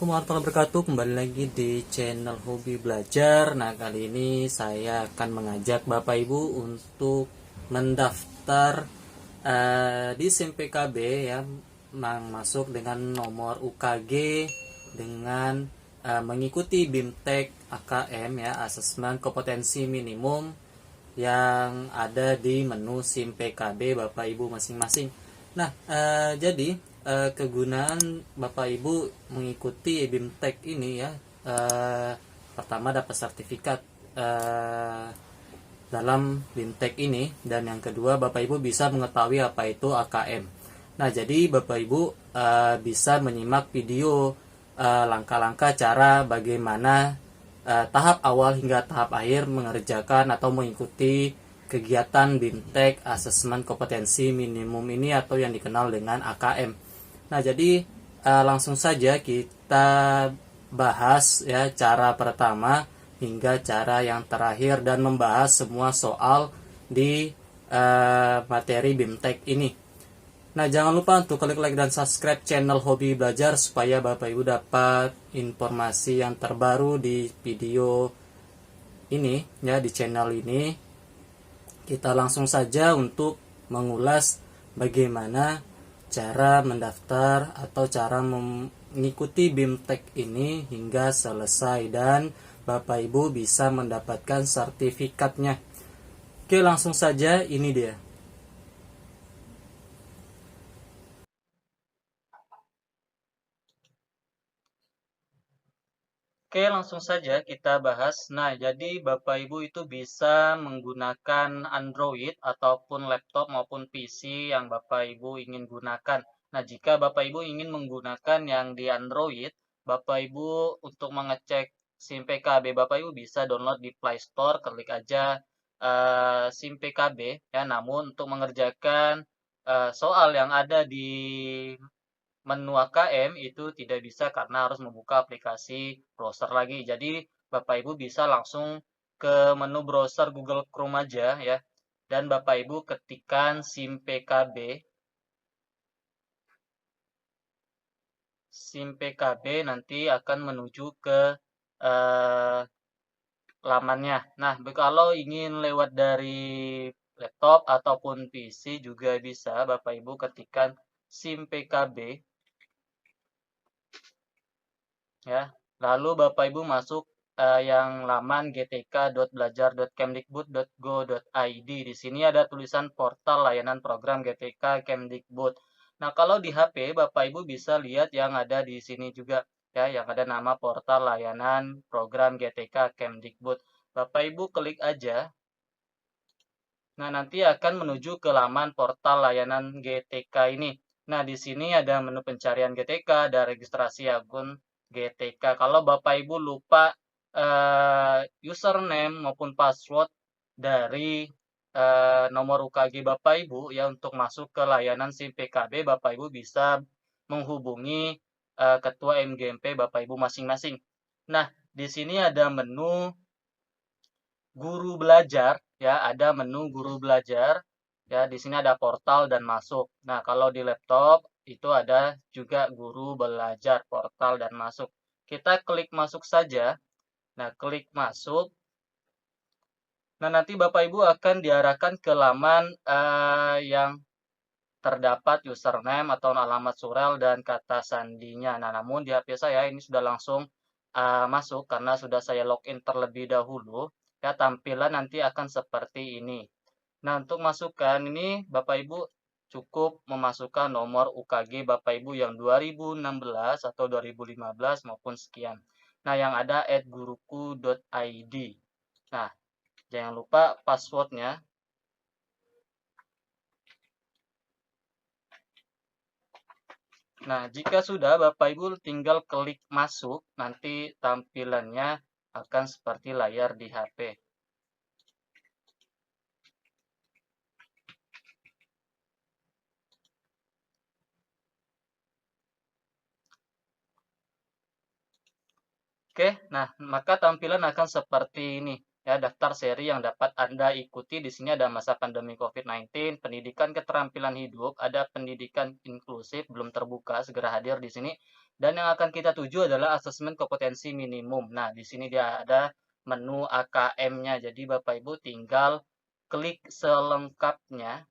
Assalamualaikum warahmatullahi wabarakatuh. Kembali lagi di channel Hobi Belajar. Nah, kali ini saya akan mengajak Bapak Ibu untuk mendaftar di SIM PKB ya, masuk dengan nomor UKG dengan mengikuti BIMTEK AKM ya, Asesmen Kompetensi Minimum yang ada di menu SIM PKB Bapak Ibu masing-masing. Nah, jadi kegunaan Bapak Ibu mengikuti BIMTEK ini ya, pertama dapat sertifikat dalam BIMTEK ini, dan yang kedua Bapak Ibu bisa mengetahui apa itu AKM. Nah, jadi Bapak Ibu bisa menyimak video langkah-langkah cara bagaimana tahap awal hingga tahap akhir mengerjakan atau mengikuti kegiatan BIMTEK Asesmen Kompetensi Minimum ini atau yang dikenal dengan AKM. Nah, jadi langsung saja kita bahas ya cara pertama hingga cara yang terakhir dan membahas semua soal di materi BIMTEK ini. Nah, jangan lupa untuk klik like dan subscribe channel Hobi Belajar supaya Bapak Ibu dapat informasi yang terbaru di video ini ya, di channel ini. Kita langsung saja untuk mengulas bagaimana cara mendaftar atau cara mengikuti BIMTEK ini hingga selesai dan Bapak Ibu bisa mendapatkan sertifikatnya. Oke, langsung saja, ini dia. Oke, langsung saja kita bahas. Nah, jadi Bapak Ibu itu bisa menggunakan Android ataupun laptop maupun PC yang Bapak Ibu ingin gunakan. Nah, jika Bapak Ibu ingin menggunakan yang di Android, Bapak Ibu untuk mengecek SIM PKB, Bapak Ibu bisa download di Play Store, klik aja SIM PKB ya. Namun untuk mengerjakan soal yang ada di menu AKM itu tidak bisa karena harus membuka aplikasi browser lagi. Jadi Bapak Ibu bisa langsung ke menu browser Google Chrome aja ya. Dan Bapak Ibu ketikkan SIM PKB. SIM PKB nanti akan menuju ke eh, lamannya. Nah, kalau ingin lewat dari laptop ataupun PC juga bisa Bapak Ibu ketikkan SIM PKB ya. Lalu Bapak Ibu masuk yang laman gtk.belajar.kemdikbud.go.id. Di sini ada tulisan portal layanan program GTK Kemdikbud. Nah, kalau di HP Bapak Ibu bisa lihat yang ada di sini juga ya, yang ada nama portal layanan program GTK Kemdikbud. Bapak Ibu klik aja. Nah, nanti akan menuju ke laman portal layanan GTK ini. Nah, di sini ada menu pencarian GTK, ada registrasi akun GTK. Kalau Bapak Ibu lupa username maupun password dari nomor UKG Bapak Ibu ya untuk masuk ke layanan SIM PKB, Bapak Ibu bisa menghubungi Ketua MGMP Bapak Ibu masing-masing. Nah, di sini ada menu guru belajar ya, ada menu guru belajar ya. Di sini ada portal dan masuk. Nah, kalau di laptop itu ada juga guru belajar, portal dan masuk. Kita klik masuk saja. Nah, klik masuk. Nah, nanti Bapak Ibu akan diarahkan ke laman yang terdapat username atau alamat surel dan kata sandinya. Nah, namun di HP saya ini sudah langsung masuk karena sudah saya login terlebih dahulu. Ya, tampilan nanti akan seperti ini. Nah, untuk masukkan ini Bapak Ibu cukup memasukkan nomor UKG Bapak Ibu yang 2016 atau 2015 maupun sekian. Nah, yang ada @guruku.id. Nah, jangan lupa passwordnya. Nah, jika sudah Bapak Ibu tinggal klik masuk, nanti tampilannya akan seperti layar di HP. Oke, nah maka tampilan akan seperti ini ya, daftar seri yang dapat Anda ikuti. Di sini ada masa pandemi COVID-19, pendidikan keterampilan hidup, ada pendidikan inklusif belum terbuka, segera hadir di sini. Dan yang akan kita tuju adalah asesmen kompetensi minimum. Nah, di sini dia ada menu AKM-nya. Jadi Bapak Ibu tinggal klik selengkapnya.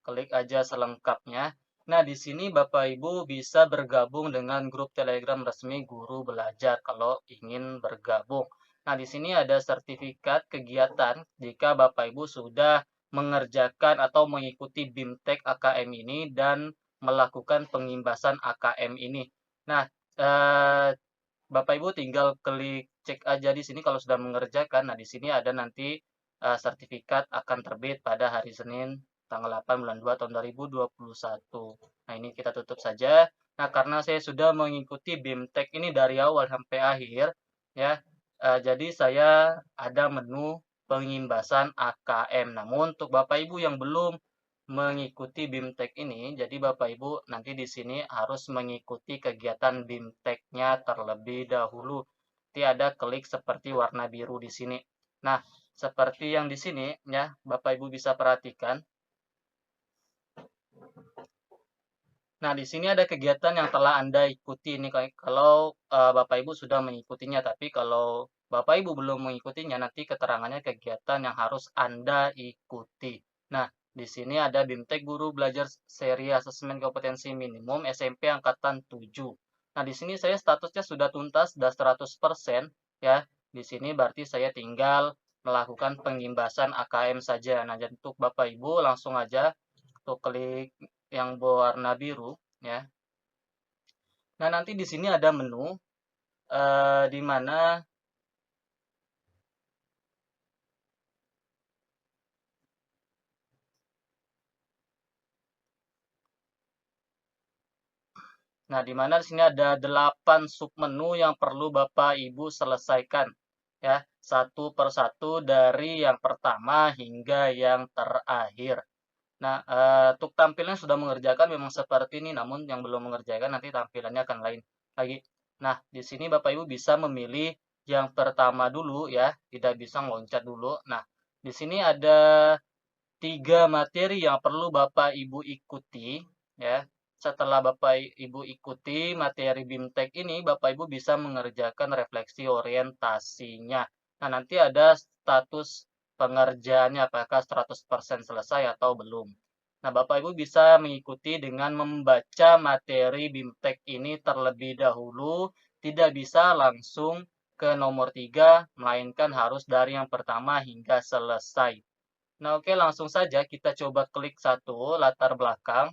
Klik aja selengkapnya. Nah, di sini Bapak Ibu bisa bergabung dengan grup Telegram resmi Guru Belajar kalau ingin bergabung. Nah, di sini ada sertifikat kegiatan jika Bapak Ibu sudah mengerjakan atau mengikuti BIMTEK AKM ini dan melakukan pengimbasan AKM ini. Nah, Bapak Ibu tinggal klik cek aja di sini kalau sudah mengerjakan. Nah, di sini ada nanti sertifikat akan terbit pada hari Senin tanggal 8 bulan 2 tahun 2021. Nah, ini kita tutup saja. Nah, karena saya sudah mengikuti BIMTEK ini dari awal sampai akhir, ya, jadi saya ada menu pengimbasan AKM. Namun untuk Bapak Ibu yang belum mengikuti BIMTEK ini, jadi Bapak Ibu nanti di sini harus mengikuti kegiatan BIMTEK-nya terlebih dahulu. Nanti ada klik seperti warna biru di sini. Nah, seperti yang di sini ya, Bapak Ibu bisa perhatikan. Nah, di sini ada kegiatan yang telah Anda ikuti ini kalau Bapak Ibu sudah mengikutinya, tapi kalau Bapak Ibu belum mengikutinya, nanti keterangannya kegiatan yang harus Anda ikuti. Nah, di sini ada BIMTEK Guru Belajar Seri Asesmen Kompetensi Minimum SMP Angkatan 7. Nah, di sini saya statusnya sudah tuntas, sudah 100%, ya. Di sini berarti saya tinggal melakukan pengimbasan AKM saja. Nah, jadi untuk Bapak Ibu langsung aja untuk klik yang berwarna biru ya. Nah, nanti di sini ada menu di mana di sini ada 8 submenu yang perlu Bapak Ibu selesaikan ya, satu persatu dari yang pertama hingga yang terakhir. Nah, untuk tampilan sudah mengerjakan memang seperti ini, namun yang belum mengerjakan nanti tampilannya akan lain lagi. Nah, di sini Bapak Ibu bisa memilih yang pertama dulu ya, tidak bisa loncat dulu. Nah, di sini ada 3 materi yang perlu Bapak Ibu ikuti ya. Setelah Bapak Ibu ikuti materi BIMTEK ini, Bapak Ibu bisa mengerjakan refleksi orientasinya. Nah, nanti ada status pengerjaannya apakah 100% selesai atau belum. Nah, Bapak Ibu bisa mengikuti dengan membaca materi BIMTEK ini terlebih dahulu, tidak bisa langsung ke nomor 3, melainkan harus dari yang pertama hingga selesai. Nah, oke, langsung saja kita coba klik satu latar belakang.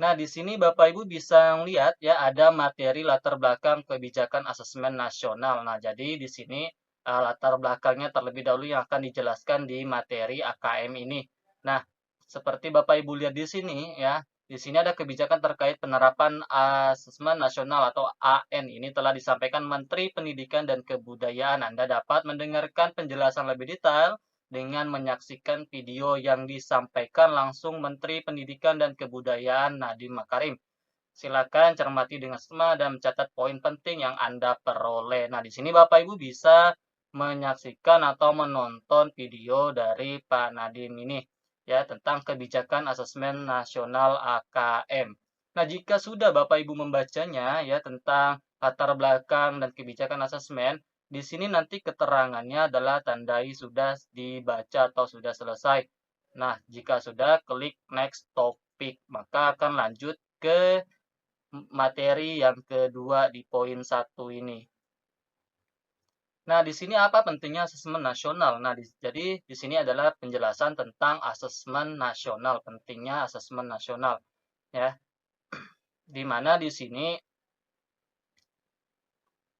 Nah, di sini Bapak Ibu bisa lihat ya ada materi latar belakang kebijakan asesmen nasional. Nah, jadi di sini latar belakangnya terlebih dahulu yang akan dijelaskan di materi AKM ini. Nah, seperti Bapak Ibu lihat di sini ya, di sini ada kebijakan terkait penerapan asesmen nasional atau AN. Ini telah disampaikan Menteri Pendidikan dan Kebudayaan. Anda dapat mendengarkan penjelasan lebih detail dengan menyaksikan video yang disampaikan langsung Menteri Pendidikan dan Kebudayaan Nadiem Makarim. Silakan cermati dengan seksama dan mencatat poin penting yang Anda peroleh. Nah, di sini Bapak Ibu bisa menyaksikan atau menonton video dari Pak Nadiem ini ya tentang kebijakan asesmen nasional AKM. Nah, jika sudah Bapak Ibu membacanya ya tentang latar belakang dan kebijakan asesmen, di sini nanti keterangannya adalah tandai sudah dibaca atau sudah selesai. Nah, jika sudah, klik next topic, maka akan lanjut ke materi yang kedua di poin 1 ini. Nah, di sini apa pentingnya asesmen nasional? Nah, jadi di sini adalah penjelasan tentang asesmen nasional, pentingnya asesmen nasional ya. Di mana di sini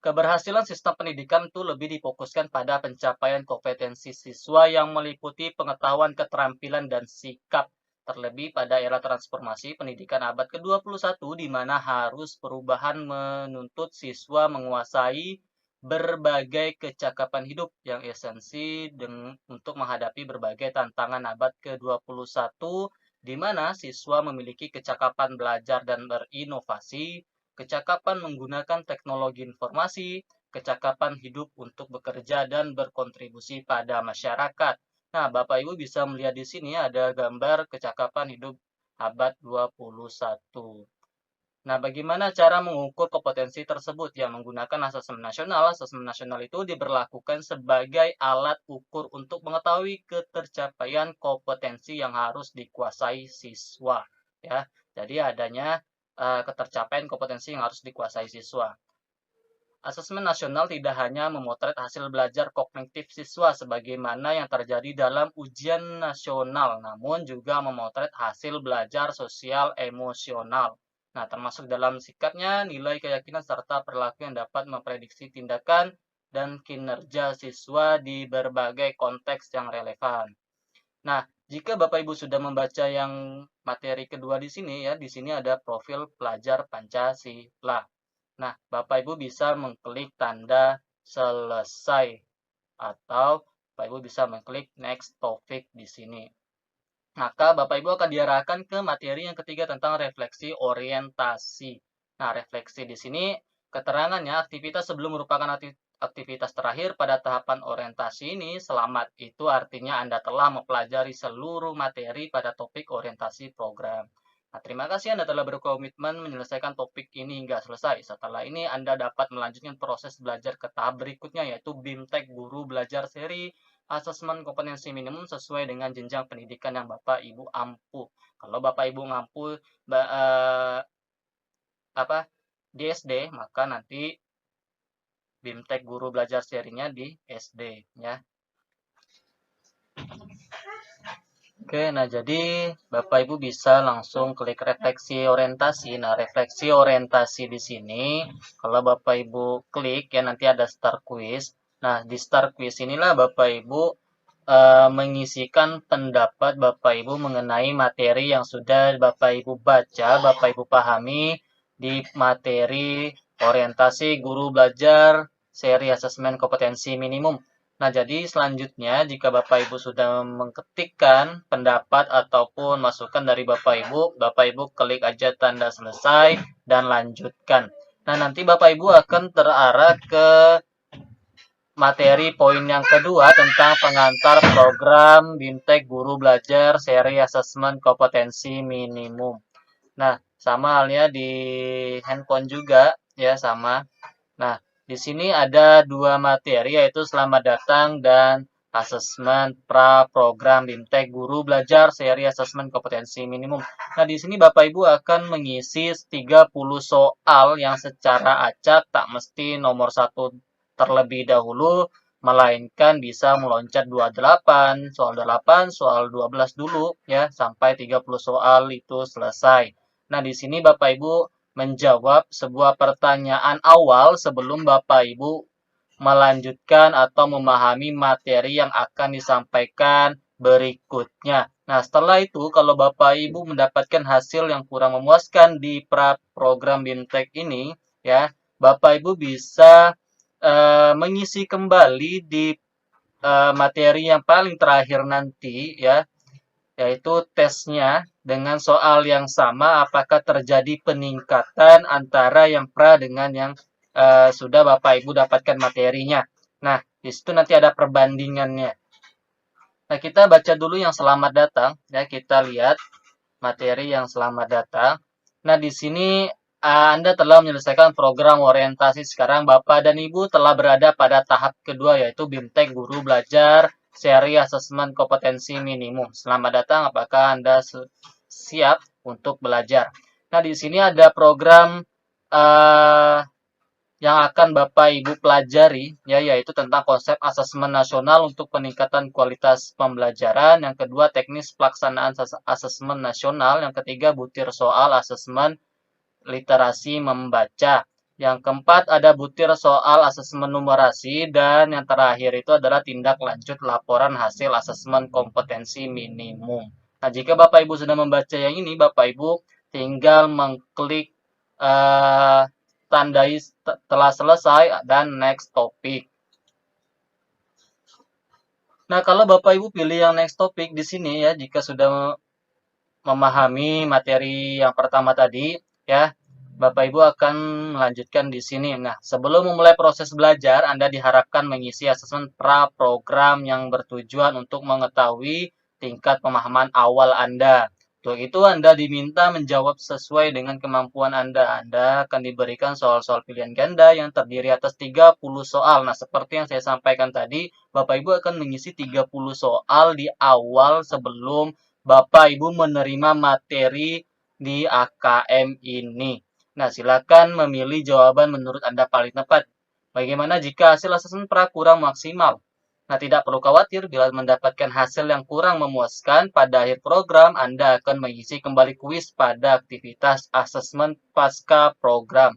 keberhasilan sistem pendidikan itu lebih difokuskan pada pencapaian kompetensi siswa yang meliputi pengetahuan, keterampilan, dan sikap. Terlebih pada era transformasi pendidikan abad ke-21 di mana harus perubahan menuntut siswa menguasai berbagai kecakapan hidup yang esensi untuk menghadapi berbagai tantangan abad ke-21 di mana siswa memiliki kecakapan belajar dan berinovasi, kecakapan menggunakan teknologi informasi, kecakapan hidup untuk bekerja dan berkontribusi pada masyarakat. Nah, Bapak Ibu bisa melihat di sini ada gambar kecakapan hidup abad 21. Nah, bagaimana cara mengukur kompetensi tersebut? Ya, menggunakan asesmen nasional. Asesmen nasional itu diberlakukan sebagai alat ukur untuk mengetahui ketercapaian kompetensi yang harus dikuasai siswa. Ya, jadi adanya ketercapaian kompetensi yang harus dikuasai siswa. Asesmen nasional tidak hanya memotret hasil belajar kognitif siswa sebagaimana yang terjadi dalam ujian nasional, namun juga memotret hasil belajar sosial emosional. Nah, termasuk dalam sikapnya, nilai keyakinan serta perilaku yang dapat memprediksi tindakan dan kinerja siswa di berbagai konteks yang relevan. Nah, jika Bapak Ibu sudah membaca yang materi kedua di sini ya, di sini ada profil pelajar Pancasila. Nah, Bapak Ibu bisa mengklik tanda selesai atau Bapak Ibu bisa mengklik next topic di sini. Maka Bapak Ibu akan diarahkan ke materi yang ketiga tentang refleksi orientasi. Nah, refleksi di sini keterangannya aktivitas sebelum merupakan aktivitas terakhir pada tahapan orientasi ini selamat. Itu artinya Anda telah mempelajari seluruh materi pada topik orientasi program. Nah, terima kasih Anda telah berkomitmen menyelesaikan topik ini hingga selesai. Setelah ini Anda dapat melanjutkan proses belajar ke tahap berikutnya yaitu BIMTEK Guru Belajar Seri asesmen kompetensi minimum sesuai dengan jenjang pendidikan yang Bapak Ibu ampu. Kalau Bapak Ibu ngampu di SD, maka nanti BIMTEK Guru Belajar Serinya di SD ya. Oke, nah jadi Bapak Ibu bisa langsung klik refleksi orientasi. Nah, refleksi orientasi di sini, kalau Bapak Ibu klik ya nanti ada start quiz. Nah, di start quiz inilah Bapak Ibu mengisikan pendapat Bapak Ibu mengenai materi yang sudah Bapak Ibu baca, Bapak Ibu pahami di materi orientasi guru belajar seri asesmen kompetensi minimum. Nah, jadi selanjutnya jika Bapak Ibu sudah mengetikkan pendapat ataupun masukan dari Bapak Ibu klik aja tanda selesai dan lanjutkan. Nah, nanti Bapak Ibu akan terarah ke materi poin yang kedua tentang pengantar program BIMTEK Guru Belajar Seri Asesmen Kompetensi Minimum. Nah, sama halnya di handphone juga ya sama. Nah, di sini ada dua materi yaitu selamat datang dan asesmen pra program BIMTEK Guru Belajar Seri Asesmen Kompetensi Minimum. Nah, di sini Bapak Ibu akan mengisi 30 soal yang secara acak tak mesti nomor 1 terlebih dahulu, melainkan bisa meloncat 28, soal 8, soal 12 dulu ya sampai 30 soal itu selesai. Nah, di sini Bapak Ibu menjawab sebuah pertanyaan awal sebelum Bapak Ibu melanjutkan atau memahami materi yang akan disampaikan berikutnya. Nah, setelah itu kalau Bapak Ibu mendapatkan hasil yang kurang memuaskan di program BIMTEK ini, ya, Bapak Ibu bisa mengisi kembali di materi yang paling terakhir nanti, ya, yaitu tesnya dengan soal yang sama apakah terjadi peningkatan antara yang pra dengan yang sudah Bapak Ibu dapatkan materinya. Nah, di situ nanti ada perbandingannya. Nah, kita baca dulu yang selamat datang ya, kita lihat materi yang selamat datang. Nah, di sini Anda telah menyelesaikan program orientasi. Sekarang Bapak dan Ibu telah berada pada tahap kedua yaitu BIMTEK Guru Belajar Seri Asesmen Kompetensi Minimum. Selamat datang, apakah Anda siap untuk belajar? Nah, di sini ada program yang akan Bapak Ibu pelajari ya, yaitu tentang konsep asesmen nasional untuk peningkatan kualitas pembelajaran, yang kedua teknis pelaksanaan asesmen nasional, yang ketiga butir soal asesmen literasi membaca, yang keempat ada butir soal asesmen numerasi, dan yang terakhir itu adalah tindak lanjut laporan hasil asesmen kompetensi minimum. Nah, jika Bapak Ibu sudah membaca yang ini, Bapak Ibu tinggal mengklik tandai telah selesai dan next topic. Nah, kalau Bapak Ibu pilih yang next topic di sini ya, jika sudah memahami materi yang pertama tadi ya, Bapak Ibu akan melanjutkan di sini. Nah, sebelum memulai proses belajar, Anda diharapkan mengisi asesmen pra-program yang bertujuan untuk mengetahui tingkat pemahaman awal Anda. Untuk itu, Anda diminta menjawab sesuai dengan kemampuan Anda. Anda akan diberikan soal-soal pilihan ganda yang terdiri atas 30 soal. Nah, seperti yang saya sampaikan tadi, Bapak Ibu akan mengisi 30 soal di awal sebelum Bapak Ibu menerima materi di AKM ini. Nah, silakan memilih jawaban menurut Anda paling tepat. Bagaimana jika hasil asesmen pra kurang maksimal? Nah, tidak perlu khawatir bila mendapatkan hasil yang kurang memuaskan. Pada akhir program, Anda akan mengisi kembali kuis pada aktivitas asesmen pasca program.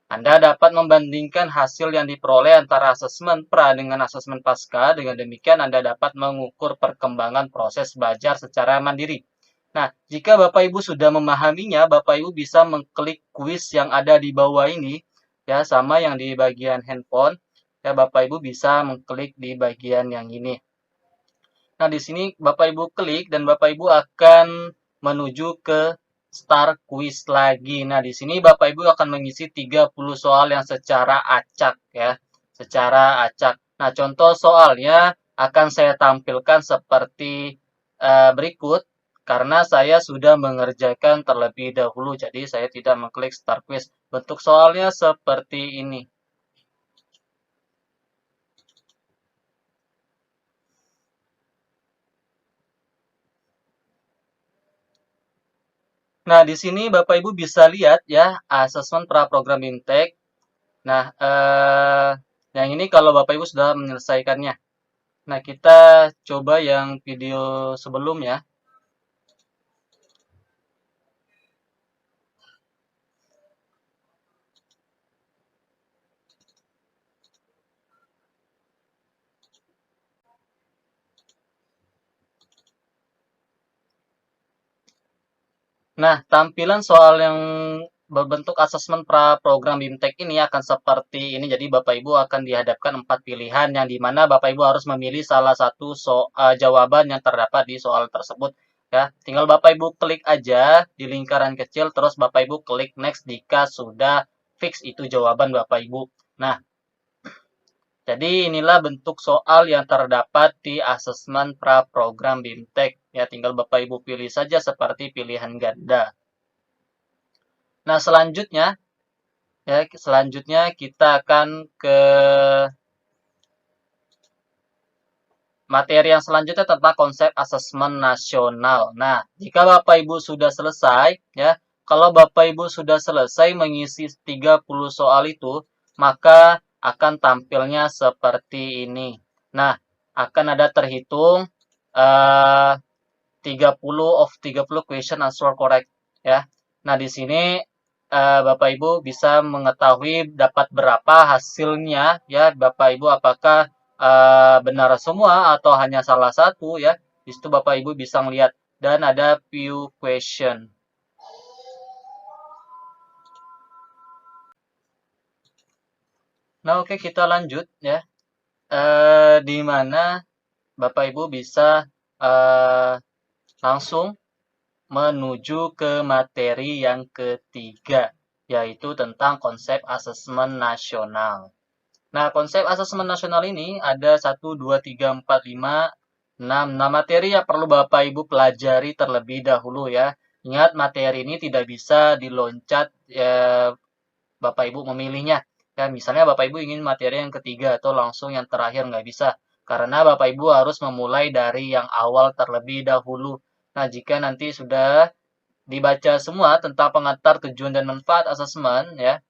Anda dapat membandingkan hasil yang diperoleh antara asesmen pra dengan asesmen pasca. Dengan demikian, Anda dapat mengukur perkembangan proses belajar secara mandiri. Nah, jika Bapak Ibu sudah memahaminya, Bapak Ibu bisa mengklik kuis yang ada di bawah ini, ya, sama yang di bagian handphone. Ya, Bapak Ibu bisa mengklik di bagian yang ini. Nah, di sini Bapak Ibu klik dan Bapak Ibu akan menuju ke start quiz lagi. Nah, di sini Bapak Ibu akan mengisi 30 soal yang secara acak ya, secara acak. Nah, contoh soalnya akan saya tampilkan seperti berikut karena saya sudah mengerjakan terlebih dahulu. Jadi, saya tidak mengklik start quiz. Bentuk soalnya seperti ini. Nah, di sini Bapak Ibu bisa lihat ya, asesmen pra-program BIMTEK. Nah, yang ini kalau Bapak Ibu sudah menyelesaikannya. Nah, kita coba yang video sebelumnya. Nah, tampilan soal yang berbentuk asesmen pra-program BIMTEK ini akan seperti ini. Jadi, Bapak Ibu akan dihadapkan 4 pilihan yang dimana Bapak Ibu harus memilih salah satu jawaban yang terdapat di soal tersebut. Ya, tinggal Bapak Ibu klik aja di lingkaran kecil, terus Bapak Ibu klik next jika sudah fix itu jawaban Bapak Ibu. Nah, jadi inilah bentuk soal yang terdapat di asesmen pra-program BIMTEK. Ya, tinggal Bapak Ibu pilih saja seperti pilihan ganda. Nah, selanjutnya kita akan ke materi yang selanjutnya tentang konsep asesmen nasional. Nah, jika Bapak Ibu sudah selesai, ya, kalau Bapak Ibu sudah selesai mengisi 30 soal itu, maka akan tampilnya seperti ini. Nah, akan ada terhitung 30 of 30 question answer correct, ya. Nah, di sini Bapak Ibu bisa mengetahui dapat berapa hasilnya, ya. Bapak Ibu apakah benar semua atau hanya salah satu, ya. Di situ Bapak Ibu bisa melihat dan ada few question. Nah, oke, kita lanjut ya. Di mana Bapak Ibu bisa langsung menuju ke materi yang ketiga, yaitu tentang konsep asesmen nasional. Nah, konsep asesmen nasional ini ada 1, 2, 3, 4, 5, 6. Nah, materi yang perlu Bapak Ibu pelajari terlebih dahulu ya. Ingat, materi ini tidak bisa diloncat ya, Bapak Ibu memilihnya. Ya, misalnya Bapak Ibu ingin materi yang ketiga atau langsung yang terakhir nggak bisa. Karena Bapak Ibu harus memulai dari yang awal terlebih dahulu. Nah, jika nanti sudah dibaca semua tentang pengantar tujuan dan manfaat asesmen ya.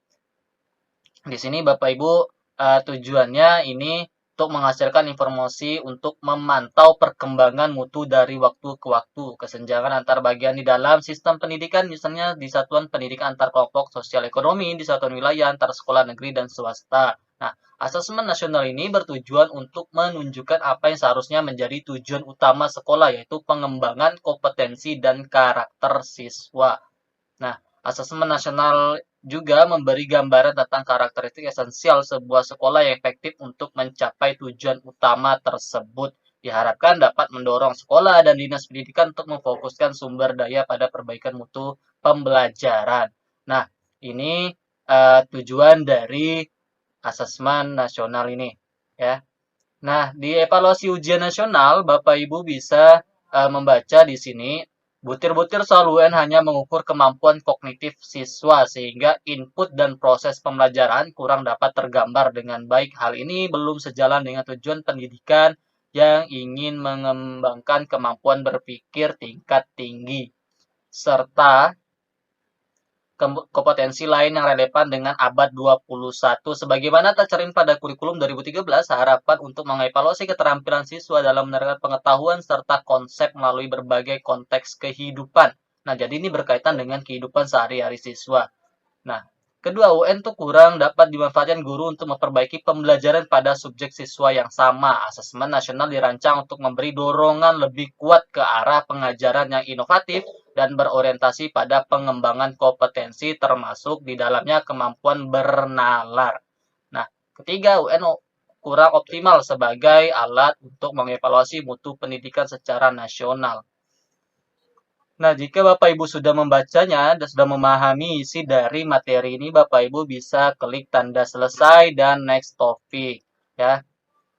Di sini Bapak Ibu tujuannya ini untuk menghasilkan informasi untuk memantau perkembangan mutu dari waktu ke waktu, kesenjangan antar bagian di dalam sistem pendidikan, misalnya di satuan pendidikan antar kelompok sosial ekonomi, di satuan wilayah antar sekolah negeri dan swasta. Nah, asesmen nasional ini bertujuan untuk menunjukkan apa yang seharusnya menjadi tujuan utama sekolah, yaitu pengembangan kompetensi dan karakter siswa. Nah, asesmen nasional juga memberi gambaran tentang karakteristik esensial sebuah sekolah yang efektif untuk mencapai tujuan utama tersebut. Diharapkan dapat mendorong sekolah dan dinas pendidikan untuk memfokuskan sumber daya pada perbaikan mutu pembelajaran. Nah, Ini tujuan dari asesmen nasional ini, ya. Nah, di evaluasi ujian nasional, Bapak Ibu bisa membaca di sini, butir-butir soal UN hanya mengukur kemampuan kognitif siswa, sehingga input dan proses pembelajaran kurang dapat tergambar dengan baik. Hal ini belum sejalan dengan tujuan pendidikan yang ingin mengembangkan kemampuan berpikir tingkat tinggi, serta kompetensi lain yang relevan dengan abad 21. Sebagaimana tercermin pada kurikulum 2013, harapan untuk mengevaluasi keterampilan siswa dalam menerapkan pengetahuan serta konsep melalui berbagai konteks kehidupan. Nah, jadi ini berkaitan dengan kehidupan sehari-hari siswa. Nah, kedua, UN tuh kurang dapat dimanfaatkan guru untuk memperbaiki pembelajaran pada subjek siswa yang sama. Asesmen nasional dirancang untuk memberi dorongan lebih kuat ke arah pengajaran yang inovatif dan berorientasi pada pengembangan kompetensi termasuk di dalamnya kemampuan bernalar. Nah, ketiga, UN kurang optimal sebagai alat untuk mengevaluasi mutu pendidikan secara nasional. Nah, jika Bapak Ibu sudah membacanya dan sudah memahami isi dari materi ini, Bapak Ibu bisa klik tanda selesai dan next topic, ya.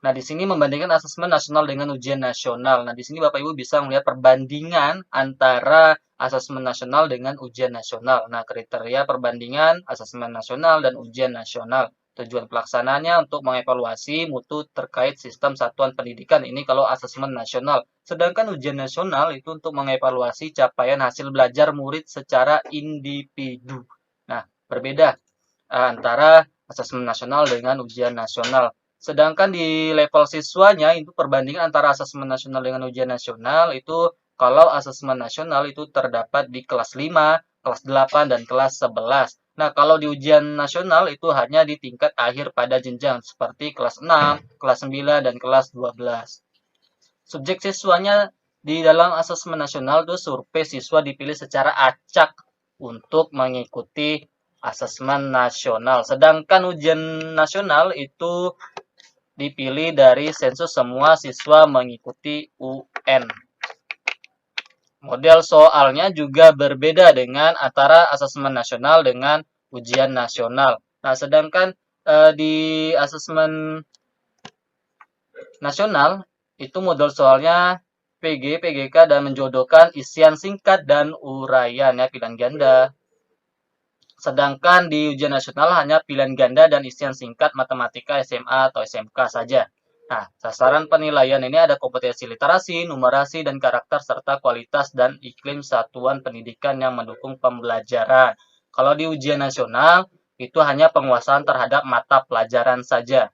Nah, di sini membandingkan asesmen nasional dengan ujian nasional. Nah, di sini Bapak Ibu bisa melihat perbandingan antara asesmen nasional dengan ujian nasional. Nah, kriteria perbandingan asesmen nasional dan ujian nasional. Tujuan pelaksanaannya untuk mengevaluasi mutu terkait sistem satuan pendidikan. Ini kalau asesmen nasional. Sedangkan ujian nasional itu untuk mengevaluasi capaian hasil belajar murid secara individu. Nah, berbeda antara asesmen nasional dengan ujian nasional. Sedangkan di level siswanya itu perbandingan antara asesmen nasional dengan ujian nasional itu kalau asesmen nasional itu terdapat di kelas 5, kelas 8, dan kelas 11. Nah, kalau di ujian nasional itu hanya di tingkat akhir pada jenjang seperti kelas 6, kelas 9, dan kelas 12. Subjek siswanya di dalam asesmen nasional itu survei siswa dipilih secara acak untuk mengikuti asesmen nasional. Sedangkan ujian nasional itu dipilih dari sensus semua siswa mengikuti UN. Model soalnya juga berbeda dengan antara asesmen nasional dengan ujian nasional. Nah, sedangkan di asesmen nasional itu model soalnya PG, PGK, dan menjodohkan isian singkat dan uraian, ya, pilihan ganda. Sedangkan di ujian nasional hanya pilihan ganda dan isian singkat matematika SMA atau SMK saja. Nah, sasaran penilaian ini ada kompetensi literasi, numerasi, dan karakter, serta kualitas dan iklim satuan pendidikan yang mendukung pembelajaran. Kalau di ujian nasional, itu hanya penguasaan terhadap mata pelajaran saja.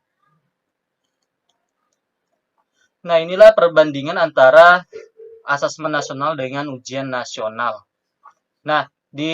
Nah, inilah perbandingan antara asesmen nasional dengan ujian nasional. Nah, di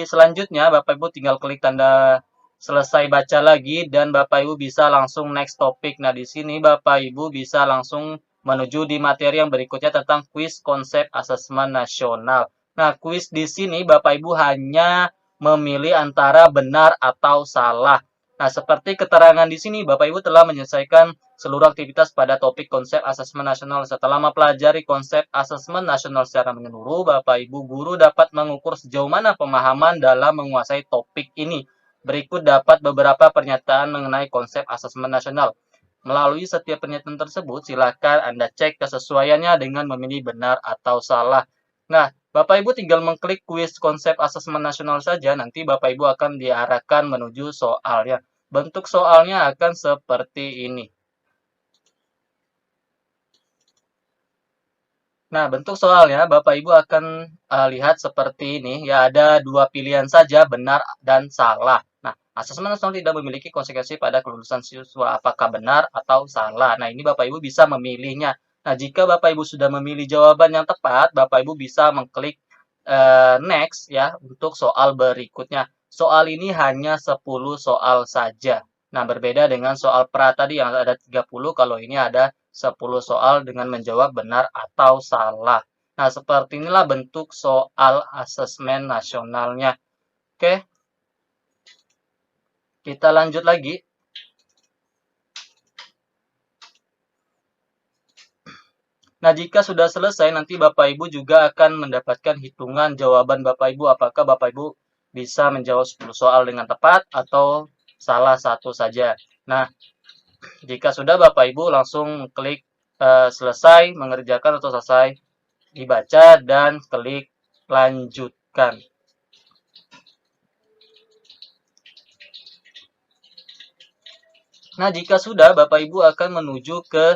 selanjutnya Bapak Ibu tinggal klik tanda selesai baca lagi dan Bapak Ibu bisa langsung next topic. Nah, di sini Bapak Ibu bisa langsung menuju di materi yang berikutnya tentang kuis konsep asesmen nasional. Nah, kuis di sini Bapak Ibu hanya memilih antara benar atau salah. Nah, seperti keterangan di sini, Bapak Ibu telah menyelesaikan seluruh aktivitas pada topik konsep asesmen nasional. Setelah mempelajari konsep asesmen nasional secara menyeluruh, Bapak Ibu guru dapat mengukur sejauh mana pemahaman dalam menguasai topik ini. Berikut dapat beberapa pernyataan mengenai konsep asesmen nasional. Melalui setiap pernyataan tersebut, silakan Anda cek kesesuaiannya dengan memilih benar atau salah. Nah, Bapak Ibu tinggal mengklik kuis konsep asesmen nasional saja, nanti Bapak Ibu akan diarahkan menuju soalnya. Bentuk soalnya akan seperti ini. Nah, bentuk soalnya Bapak Ibu akan lihat seperti ini. Ya, ada dua pilihan saja, benar dan salah. Nah, asesmen nasional tidak memiliki konsekuensi pada kelulusan siswa apakah benar atau salah. Nah, ini Bapak Ibu bisa memilihnya. Nah, jika Bapak Ibu sudah memilih jawaban yang tepat, Bapak Ibu bisa mengklik next ya untuk soal berikutnya. Soal ini hanya 10 soal saja. Nah, berbeda dengan soal pra tadi yang ada 30, kalau ini ada 10 soal dengan menjawab benar atau salah. Nah, seperti inilah bentuk soal asesmen nasionalnya. Oke, kita lanjut lagi. Nah, jika sudah selesai, nanti Bapak Ibu juga akan mendapatkan hitungan jawaban Bapak Ibu. Apakah Bapak Ibu bisa menjawab 10 soal dengan tepat atau salah satu saja. Nah, jika sudah Bapak Ibu langsung klik selesai mengerjakan atau selesai dibaca dan klik lanjutkan. Nah, jika sudah, Bapak Ibu akan menuju ke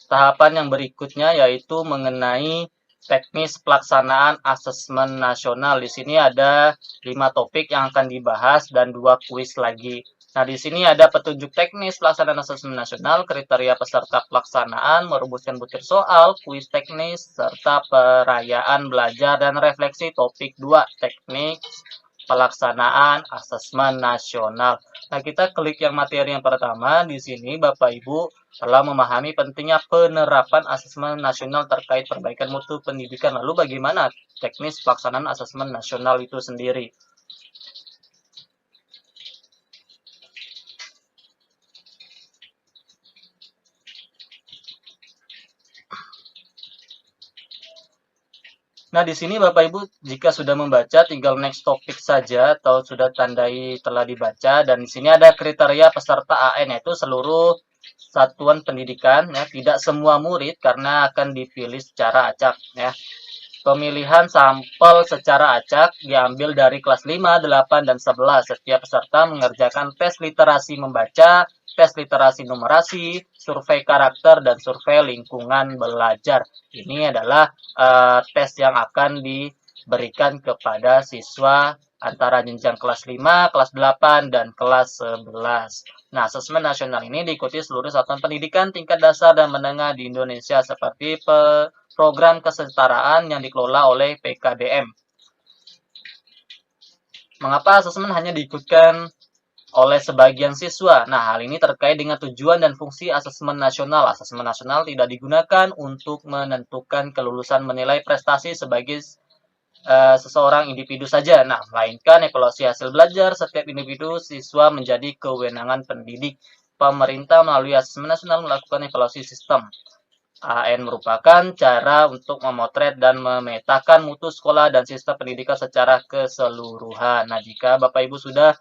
tahapan yang berikutnya, yaitu mengenai teknis pelaksanaan asesmen nasional. Di sini ada 5 topik yang akan dibahas dan 2 kuis lagi. Nah, di sini ada petunjuk teknis pelaksanaan asesmen nasional, kriteria peserta pelaksanaan, merumuskan butir soal, kuis teknis, serta perayaan belajar dan refleksi topik 2, teknik pelaksanaan asesmen nasional. Nah, kita klik yang materi yang pertama. Di sini Bapak Ibu telah memahami pentingnya penerapan asesmen nasional terkait perbaikan mutu pendidikan. Lalu bagaimana teknis pelaksanaan asesmen nasional itu sendiri? Nah, di sini Bapak Ibu jika sudah membaca tinggal next topik saja atau sudah tandai telah dibaca, dan di sini ada kriteria peserta AN, yaitu seluruh satuan pendidikan ya, tidak semua murid karena akan dipilih secara acak ya. Pemilihan sampel secara acak diambil dari kelas 5, 8, dan 11. Setiap peserta mengerjakan tes literasi membaca, tes literasi numerasi, survei karakter, dan survei lingkungan belajar. Ini adalah tes yang akan diberikan kepada siswa antara jenjang kelas 5, kelas 8, dan kelas 11. Nah, asesmen nasional ini diikuti seluruh satuan pendidikan tingkat dasar dan menengah di Indonesia seperti program kesetaraan yang dikelola oleh PKDM. Mengapa asesmen hanya diikutkan oleh sebagian siswa? Nah, hal ini terkait dengan tujuan dan fungsi asesmen nasional. Asesmen nasional tidak digunakan untuk menentukan kelulusan menilai prestasi sebagai seseorang individu saja. Nah, melainkan evaluasi hasil belajar setiap individu siswa menjadi kewenangan pendidik. Pemerintah melalui asesmen nasional melakukan evaluasi sistem. AN merupakan cara untuk memotret dan memetakan mutu sekolah dan sistem pendidikan secara keseluruhan. Nah, jika Bapak Ibu sudah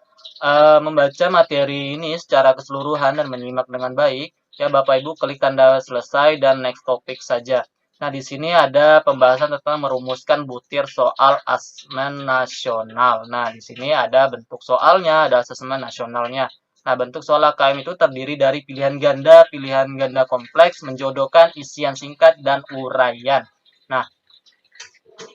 membaca materi ini secara keseluruhan dan menyimak dengan baik, ya Bapak Ibu klik tanda selesai dan next topik saja. Nah, di sini ada pembahasan tentang merumuskan butir soal asesmen nasional. Nah, di sini ada bentuk soalnya, ada asesmen nasionalnya. Nah, bentuk soal AKM itu terdiri dari pilihan ganda kompleks, menjodohkan, isian singkat, dan uraian. Nah,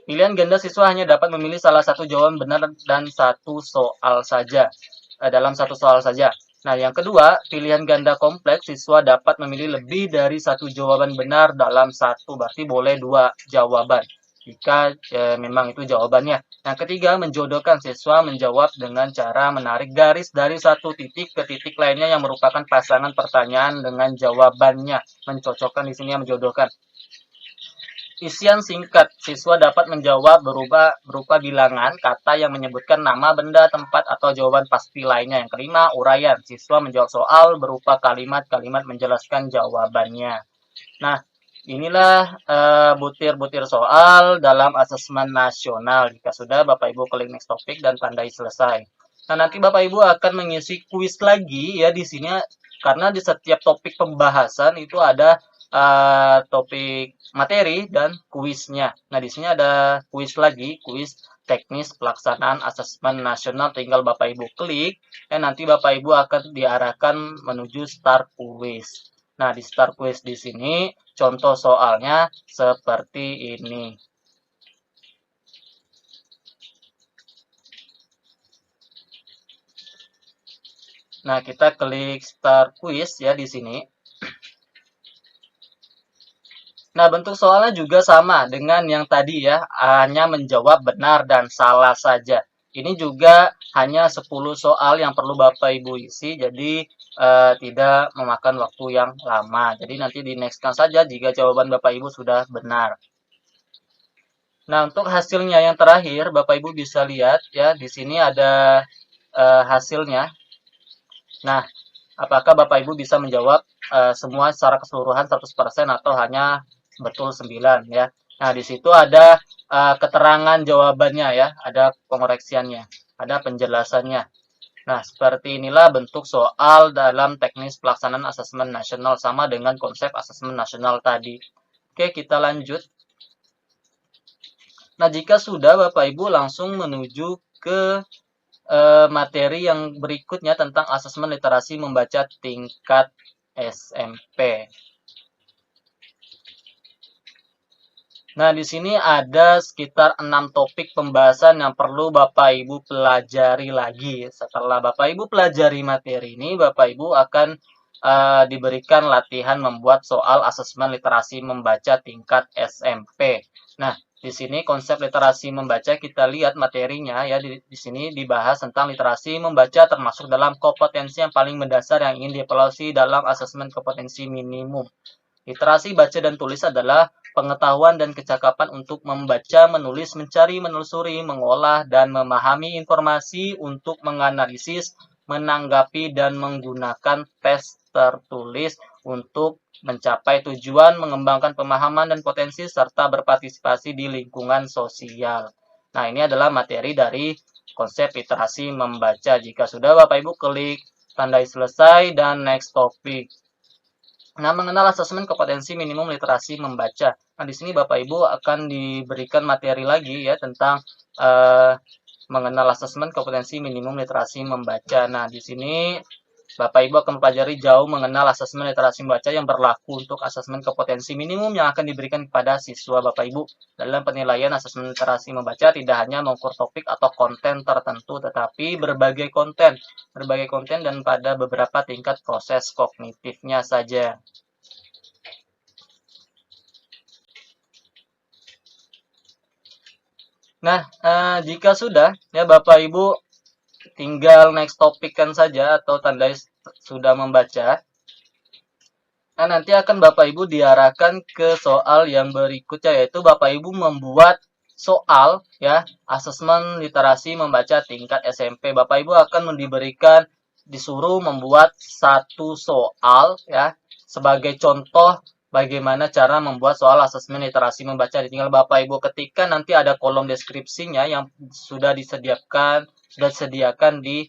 pilihan ganda siswa hanya dapat memilih salah satu jawaban benar dan satu soal saja, dalam satu soal saja. Nah, yang kedua, pilihan ganda kompleks, siswa dapat memilih lebih dari satu jawaban benar dalam satu, berarti boleh 2 jawaban jika memang itu jawabannya. Yang ketiga, menjodohkan, siswa menjawab dengan cara menarik garis dari satu titik ke titik lainnya yang merupakan pasangan pertanyaan dengan jawabannya. Mencocokkan di sini yang menjodohkan. Isian singkat, siswa dapat menjawab berupa bilangan kata yang menyebutkan nama, benda, tempat, atau jawaban pasti lainnya. Yang kelima, uraian, siswa menjawab soal berupa kalimat-kalimat menjelaskan jawabannya. Nah, inilah butir-butir soal dalam asesmen nasional. Jika sudah, Bapak Ibu klik next topik dan tandai selesai. Nah, nanti Bapak Ibu akan mengisi kuis lagi ya di sini, karena di setiap topik pembahasan itu ada topik materi dan kuisnya. Nah, di sini ada kuis lagi, kuis teknis pelaksanaan asesmen nasional. Tinggal Bapak Ibu klik, dan nanti Bapak Ibu akan diarahkan menuju start kuis. Nah, di start quiz di sini contoh soalnya seperti ini. Nah, kita klik start quiz ya di sini. Nah, bentuk soalnya juga sama dengan yang tadi ya, hanya menjawab benar dan salah saja. Ini juga hanya 10 soal yang perlu Bapak Ibu isi, jadi tidak memakan waktu yang lama. Jadi nanti di next-kan saja jika jawaban Bapak Ibu sudah benar. Nah, untuk hasilnya yang terakhir, Bapak Ibu bisa lihat ya, di sini ada hasilnya. Nah, apakah Bapak Ibu bisa menjawab semua secara keseluruhan 100% atau hanya betul 9 ya. Nah, di situ ada keterangan jawabannya ya, ada pengoreksiannya, ada penjelasannya. Nah, seperti inilah bentuk soal dalam teknis pelaksanaan asesmen nasional sama dengan konsep asesmen nasional tadi. Oke, kita lanjut. Nah, jika sudah Bapak Ibu langsung menuju ke materi yang berikutnya tentang asesmen literasi membaca tingkat SMP. Nah, di sini ada sekitar 6 topik pembahasan yang perlu Bapak Ibu pelajari lagi. Setelah Bapak Ibu pelajari materi ini, Bapak Ibu akan diberikan latihan membuat soal asesmen literasi membaca tingkat SMP. Nah, di sini konsep literasi membaca kita lihat materinya ya di sini dibahas tentang literasi membaca termasuk dalam kompetensi yang paling mendasar yang ingin dievaluasi dalam asesmen kompetensi minimum. Literasi baca dan tulis adalah pengetahuan dan kecakapan untuk membaca, menulis, mencari, menelusuri, mengolah, dan memahami informasi untuk menganalisis, menanggapi, dan menggunakan teks tertulis untuk mencapai tujuan, mengembangkan pemahaman dan potensi, serta berpartisipasi di lingkungan sosial. Nah, ini adalah materi dari konsep literasi membaca. Jika sudah, Bapak Ibu klik tandai selesai dan next topic. Nah, mengenal asesmen kompetensi minimum literasi membaca. Nah, di sini Bapak Ibu akan diberikan materi lagi ya tentang mengenal asesmen kompetensi minimum literasi membaca. Nah, di sini Bapak Ibu akan mempelajari jauh mengenal asesmen literasi membaca yang berlaku untuk asesmen kompetensi minimum yang akan diberikan kepada siswa Bapak Ibu. Dalam penilaian asesmen literasi membaca tidak hanya mengukur topik atau konten tertentu, tetapi berbagai konten dan pada beberapa tingkat proses kognitifnya saja. Nah, jika sudah, ya Bapak Ibu tinggal next topik-kan saja atau tandai sudah membaca. Nah, nanti akan Bapak Ibu diarahkan ke soal yang berikutnya, yaitu Bapak Ibu membuat soal ya asesmen literasi membaca tingkat SMP. Bapak Ibu akan disuruh membuat satu soal ya sebagai contoh bagaimana cara membuat soal asesmen literasi membaca. Tinggal Bapak Ibu ketikkan, nanti ada kolom deskripsinya yang sudah disediakan di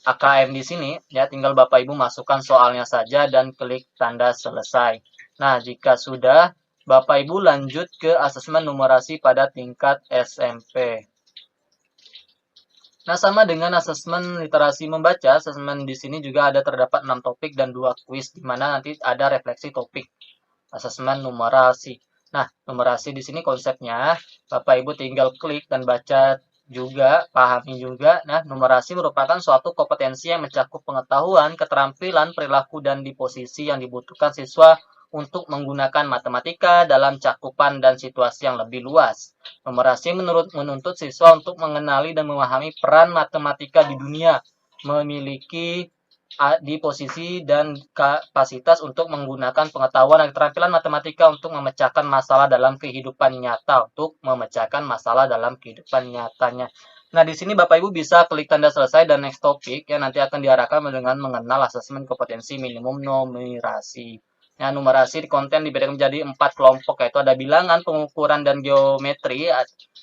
AKM di sini ya, tinggal Bapak Ibu masukkan soalnya saja dan klik tanda selesai. Nah, jika sudah, Bapak Ibu lanjut ke asesmen numerasi pada tingkat SMP. Nah, sama dengan asesmen literasi membaca, asesmen di sini juga ada terdapat 6 topik dan 2 kuis, di mana nanti ada refleksi topik asesmen numerasi. Nah, numerasi di sini konsepnya, Bapak Ibu tinggal klik dan baca juga, pahami juga. Nah, numerasi merupakan suatu kompetensi yang mencakup pengetahuan, keterampilan, perilaku, dan disposisi yang dibutuhkan siswa untuk menggunakan matematika dalam cakupan dan situasi yang lebih luas. Numerasi menuntut siswa untuk mengenali dan memahami peran matematika di dunia, memiliki di posisi dan kapasitas untuk menggunakan pengetahuan dan keterampilan matematika untuk memecahkan masalah dalam kehidupan nyata, nyatanya. Nah, di sini Bapak Ibu bisa klik tanda selesai dan next topic yang nanti akan diarahkan dengan mengenal asesmen kompetensi minimum numerasi. Nah, numerasi di konten diberikan menjadi 4 kelompok, yaitu ada bilangan, pengukuran, dan geometri,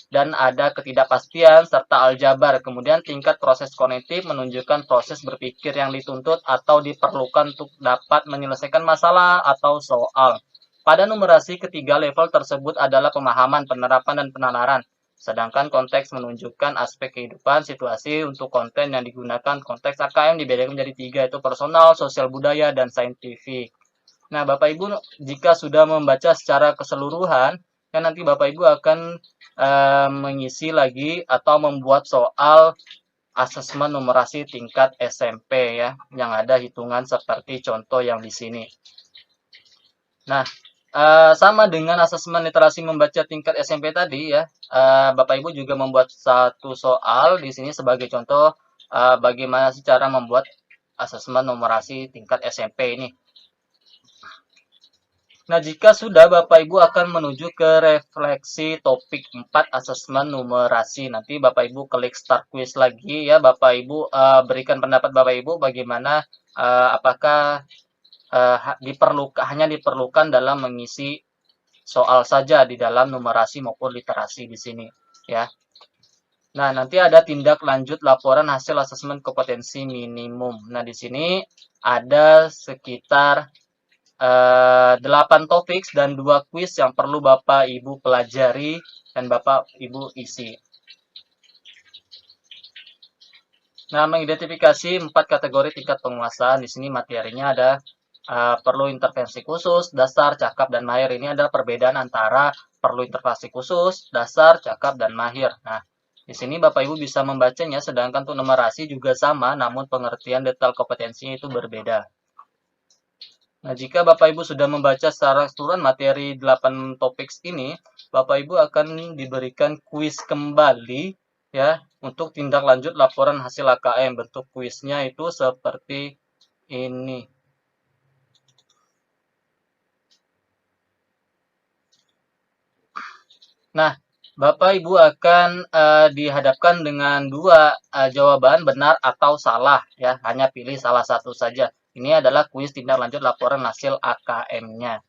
dan ada ketidakpastian serta aljabar. Kemudian tingkat proses kognitif menunjukkan proses berpikir yang dituntut atau diperlukan untuk dapat menyelesaikan masalah atau soal. Pada numerasi ketiga level tersebut adalah pemahaman, penerapan, dan penalaran. Sedangkan konteks menunjukkan aspek kehidupan, situasi untuk konten yang digunakan. Konteks AKM dibedakan menjadi 3, yaitu personal, sosial budaya, dan saintifik. Nah, Bapak Ibu jika sudah membaca secara keseluruhan, kan nanti Bapak Ibu akan mengisi lagi atau membuat soal asesmen numerasi tingkat SMP ya, yang ada hitungan seperti contoh yang di sini. Nah, sama dengan asesmen literasi membaca tingkat SMP tadi ya, Bapak Ibu juga membuat satu soal di sini sebagai contoh bagaimana sih cara membuat asesmen numerasi tingkat SMP ini. Nah, jika sudah, Bapak Ibu akan menuju ke refleksi topik 4 asesmen numerasi. Nanti Bapak Ibu klik start quiz lagi ya. Bapak Ibu berikan pendapat Bapak Ibu bagaimana apakah hanya diperlukan dalam mengisi soal saja di dalam numerasi maupun literasi di sini, ya. Nah, nanti ada tindak lanjut laporan hasil asesmen kompetensi minimum. Nah, di sini ada sekitar 8 topik dan 2 kuis yang perlu Bapak Ibu pelajari dan Bapak Ibu isi. Nah, mengidentifikasi 4 kategori tingkat penguasaan. Di sini materinya ada perlu intervensi khusus, dasar, cakap, dan mahir. Ini adalah perbedaan antara perlu intervensi khusus, dasar, cakap, dan mahir. Nah, di sini Bapak Ibu bisa membacanya, sedangkan untuk numerasi juga sama, namun pengertian detail kompetensinya itu berbeda. Nah, jika Bapak Ibu sudah membaca secara keseluruhan materi 8 topik ini, Bapak Ibu akan diberikan kuis kembali ya untuk tindak lanjut laporan hasil AKM. Bentuk kuisnya itu seperti ini. Nah, Bapak Ibu akan dihadapkan dengan 2 jawaban benar atau salah ya, hanya pilih salah satu saja. Ini adalah kuis tindak lanjut laporan hasil AKM-nya.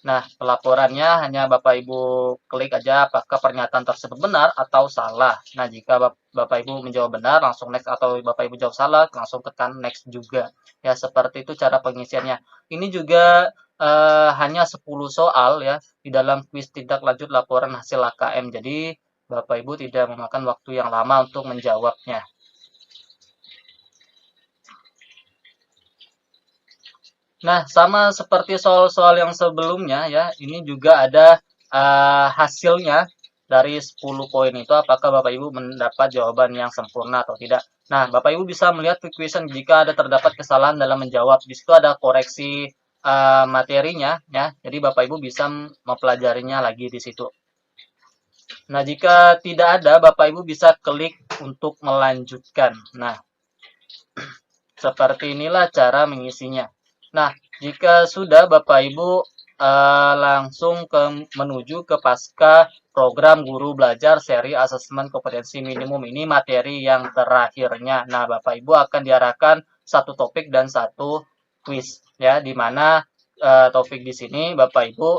Nah, pelaporannya hanya Bapak Ibu klik aja apakah pernyataan tersebut benar atau salah. Nah, jika Bapak Ibu menjawab benar, langsung next, atau Bapak Ibu jawab salah, langsung tekan next juga. Ya, seperti itu cara pengisiannya. Ini juga hanya 10 soal ya di dalam kuis tindak lanjut laporan hasil AKM. Jadi, Bapak Ibu tidak memakan waktu yang lama untuk menjawabnya. Nah, sama seperti soal-soal yang sebelumnya ya, ini juga ada hasilnya dari 10 poin itu, apakah Bapak Ibu mendapat jawaban yang sempurna atau tidak. Nah, Bapak Ibu bisa melihat quiz jika ada terdapat kesalahan dalam menjawab. Di situ ada koreksi materinya ya. Jadi Bapak Ibu bisa mempelajarinya lagi di situ. Nah, jika tidak ada, Bapak Ibu bisa klik untuk melanjutkan. Nah, seperti inilah cara mengisinya. Nah, jika sudah Bapak Ibu langsung menuju ke pasca program guru belajar seri asesmen kompetensi minimum. Ini materi yang terakhirnya. Nah, Bapak Ibu akan diarahkan 1 topik dan 1 kuis ya, di mana topik di sini Bapak Ibu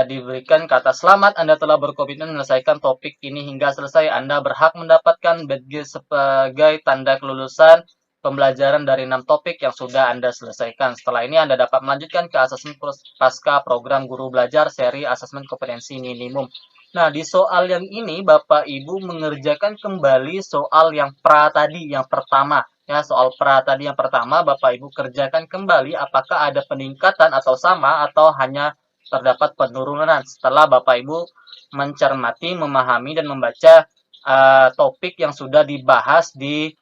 diberikan kata selamat Anda telah berkomitmen menyelesaikan topik ini hingga selesai. Anda berhak mendapatkan badge sebagai tanda kelulusan pembelajaran dari 6 topik yang sudah Anda selesaikan. Setelah ini Anda dapat melanjutkan ke asesmen pasca program guru belajar seri asesmen kompetensi minimum. Nah, di soal yang ini Bapak Ibu mengerjakan kembali soal yang pra tadi, yang pertama. Ya, soal pra tadi yang pertama Bapak Ibu kerjakan kembali apakah ada peningkatan atau sama atau hanya terdapat penurunan setelah Bapak Ibu mencermati, memahami, dan membaca topik yang sudah dibahas di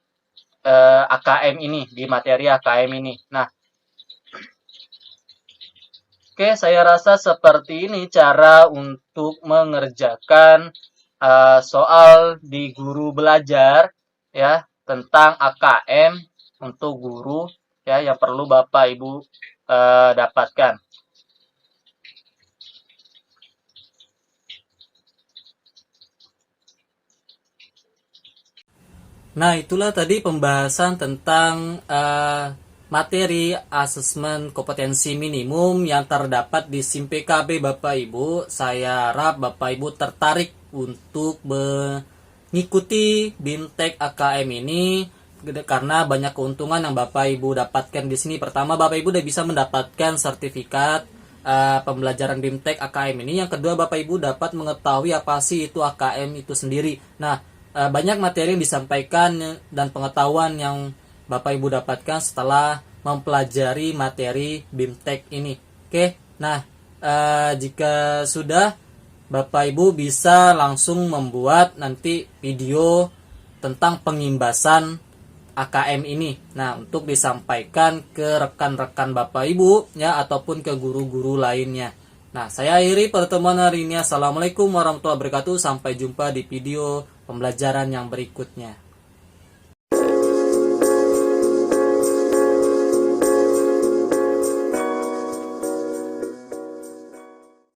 AKM ini, di materi AKM ini. Nah, oke, saya rasa seperti ini cara untuk mengerjakan soal di guru belajar ya tentang AKM untuk guru ya yang perlu Bapak Ibu dapatkan. Nah, itulah tadi pembahasan tentang materi asesmen kompetensi minimum yang terdapat di SIM PKB Bapak Ibu. Saya harap Bapak Ibu tertarik untuk mengikuti BIMTEK AKM ini karena banyak keuntungan yang Bapak Ibu dapatkan di sini. Pertama, Bapak Ibu udah bisa mendapatkan sertifikat pembelajaran BIMTEK AKM ini. Yang kedua, Bapak Ibu dapat mengetahui apa sih itu AKM itu sendiri. Nah, banyak materi yang disampaikan dan pengetahuan yang Bapak Ibu dapatkan setelah mempelajari materi BIMTEK ini. Oke, nah jika sudah Bapak Ibu bisa langsung membuat nanti video tentang pengimbasan AKM ini. Nah, untuk disampaikan ke rekan-rekan Bapak Ibu ya ataupun ke guru-guru lainnya. Nah, saya akhiri pertemuan hari ini. Assalamualaikum warahmatullahi wabarakatuh. Sampai jumpa di video pembelajaran yang berikutnya.